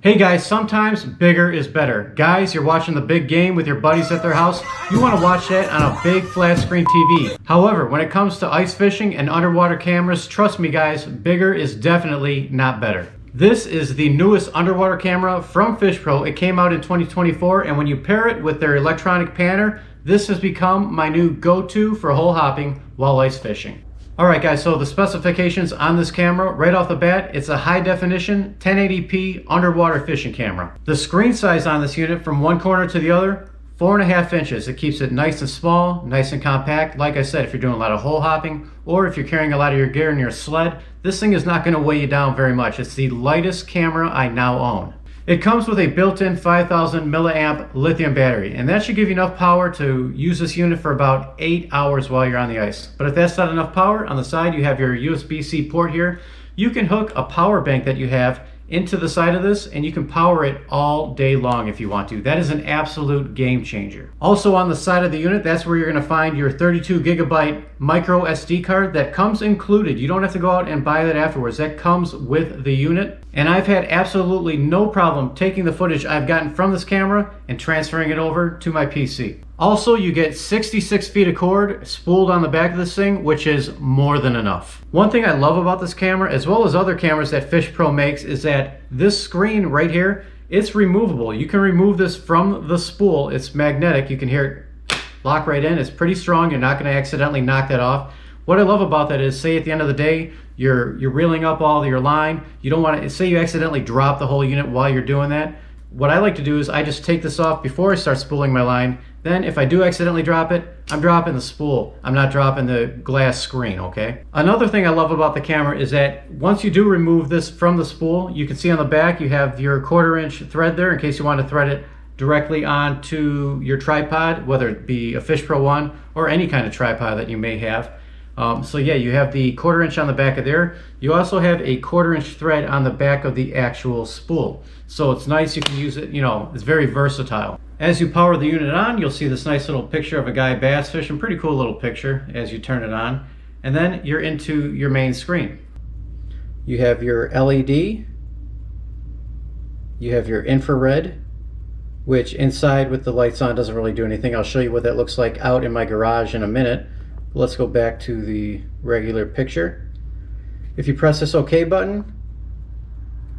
Hey guys, sometimes bigger is better. Guys, you're watching the big game with your buddies at their house. You want to watch that on a big flat screen TV. However, when it comes to ice fishing and underwater cameras, trust me guys, bigger is definitely not better. This is the newest underwater camera from FishPro. It came out in 2024, and when you pair it with their electronic panner, this has become my new go-to for hole hopping while ice fishing. Alright guys, so the specifications on this camera, right off the bat, it's a high definition 1080p underwater fishing camera. The screen size on this unit from one corner to the other, 4.5 inches. It keeps it nice and small, nice and compact. Like I said, if you're doing a lot of hole hopping or if you're carrying a lot of your gear in your sled, this thing is not going to weigh you down very much. It's the lightest camera I now own. It comes with a built-in 5,000 milliamp lithium battery, and that should give you enough power to use this unit for about 8 hours while you're on the ice. But if that's not enough power, on the side you have your USB-C port here. You can hook a power bank that you have into the side of this, and you can power it all day long if you want to. That is an absolute game changer. Also on the side of the unit, that's where you're going to find your 32 gigabyte micro SD card that comes included. You don't have to go out and buy that afterwards. That comes with the unit. And I've had absolutely no problem taking the footage I've gotten from this camera and transferring it over to my PC. Also, you get 66 feet of cord spooled on the back of this thing, which is more than enough. One thing I love about this camera, as well as other cameras that FishPro makes, is that this screen right here, it's removable. You can remove this from the spool. It's magnetic. You can hear it lock right in. It's pretty strong. You're not going to accidentally knock that off. What I love about that is, say at the end of the day, you're reeling up all of your line. You don't want to, say you accidentally drop the whole unit while you're doing that. What I like to do is I just take this off before I start spooling my line. Then if I do accidentally drop it, I'm dropping the spool. I'm not dropping the glass screen, okay? Another thing I love about the camera is that once you do remove this from the spool, you can see on the back you have your 1/4 inch thread there in case you want to thread it directly onto your tripod, whether it be a FishPro one or any kind of tripod that you may have. So yeah, you have the 1/4 inch on the back of there. You also have a 1/4 inch thread on the back of the actual spool. So it's nice, you can use it, you know, it's very versatile. As you power the unit on, you'll see this nice little picture of a guy bass fishing. Pretty cool little picture as you turn it on. And then you're into your main screen. You have your LED. You have your infrared, which inside with the lights on doesn't really do anything. I'll show you what that looks like out in my garage in a minute. Let's go back to the regular picture. If you press this OK button,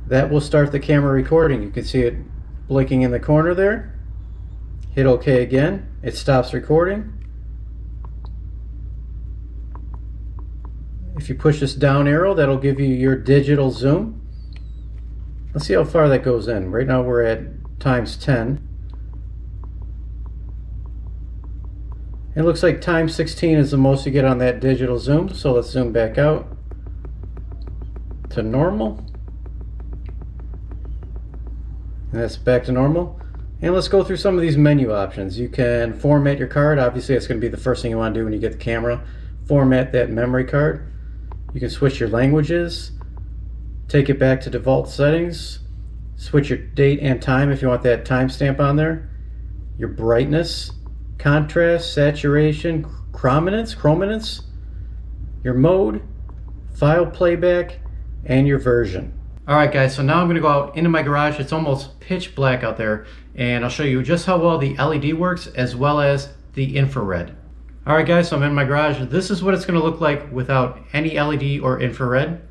that will start the camera recording. You can see it blinking in the corner there. Hit OK again, it stops recording. If you push this down arrow, that'll give you your digital zoom. Let's see how far that goes in. Right now we're at ×10. It looks like ×16 is the most you get on that digital zoom, so let's zoom back out to normal. And that's back to normal. And let's go through some of these menu options. You can format your card. Obviously, that's going to be the first thing you want to do when you get the camera. Format that memory card. You can switch your languages, take it back to default settings, switch your date and time if you want that timestamp on there, your brightness, contrast, saturation, chrominance, your mode, file playback, and your version. Alright guys, so now I'm going to go out into my garage. It's almost pitch black out there, and I'll show you just how well the LED works as well as the infrared. Alright guys, so I'm in my garage. This is what it's going to look like without any LED or infrared.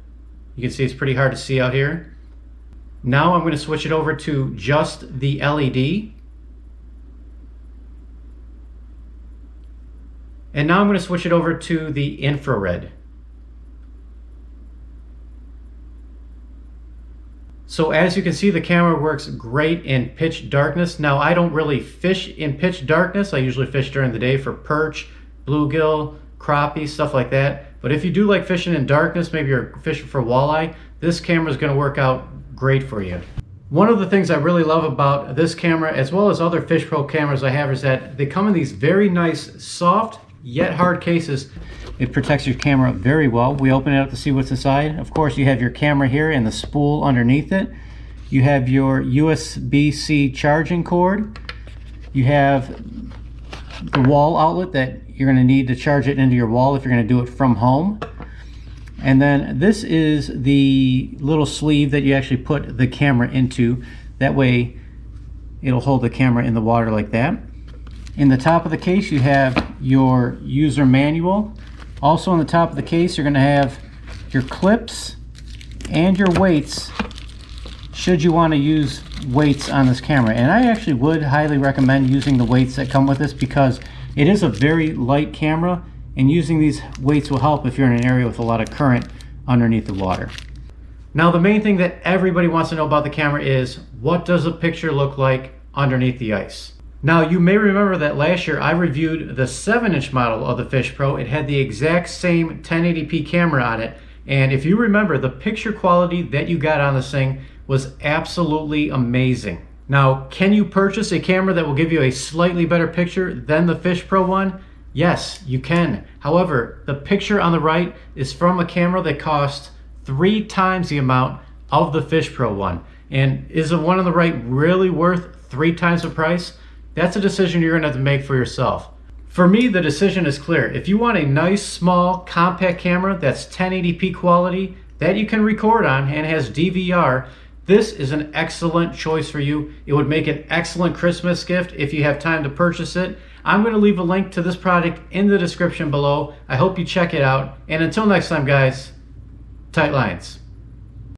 You can see it's pretty hard to see out here. Now I'm going to switch it over to just the LED. And now I'm going to switch it over to the infrared. So as you can see, the camera works great in pitch darkness. Now I don't really fish in pitch darkness. I usually fish during the day for perch, bluegill, crappie, stuff like that. But if you do like fishing in darkness, maybe you're fishing for walleye, this camera is going to work out great for you. One of the things I really love about this camera, as well as other FishPro cameras I have, is that they come in these very nice, soft, yet hard cases. It protects your camera very well. We open it up to see what's inside. Of course, you have your camera here and the spool underneath it. You have your USB-C charging cord. You have the wall outlet that you're going to need to charge it into your wall if you're going to do it from home. And then this is the little sleeve that you actually put the camera into. That way it'll hold the camera in the water like that. In the top of the case you have your user manual. Also on the top of the case you're going to have your clips and your weights should you want to use weights on this camera. And I actually would highly recommend using the weights that come with this because it is a very light camera, and using these weights will help if you're in an area with a lot of current underneath the water. Now the main thing that everybody wants to know about the camera is, what does a picture look like underneath the ice? Now you may remember that last year I reviewed the 7-inch model of the Fish Pro. It had the exact same 1080p camera on it, and if you remember, the picture quality that you got on this thing was absolutely amazing. Now, can you purchase a camera that will give you a slightly better picture than the Fish Pro one? Yes, you can. However, the picture on the right is from a camera that cost 3 times the amount of the Fish Pro one. And is the one on the right really worth 3 times the price? That's a decision you're gonna have to make for yourself. For me, the decision is clear. If you want a nice, small, compact camera that's 1080p quality, that you can record on and has DVR, this is an excellent choice for you. It would make an excellent Christmas gift if you have time to purchase it. I'm going to leave a link to this product in the description below. I hope you check it out. And until next time, guys, tight lines.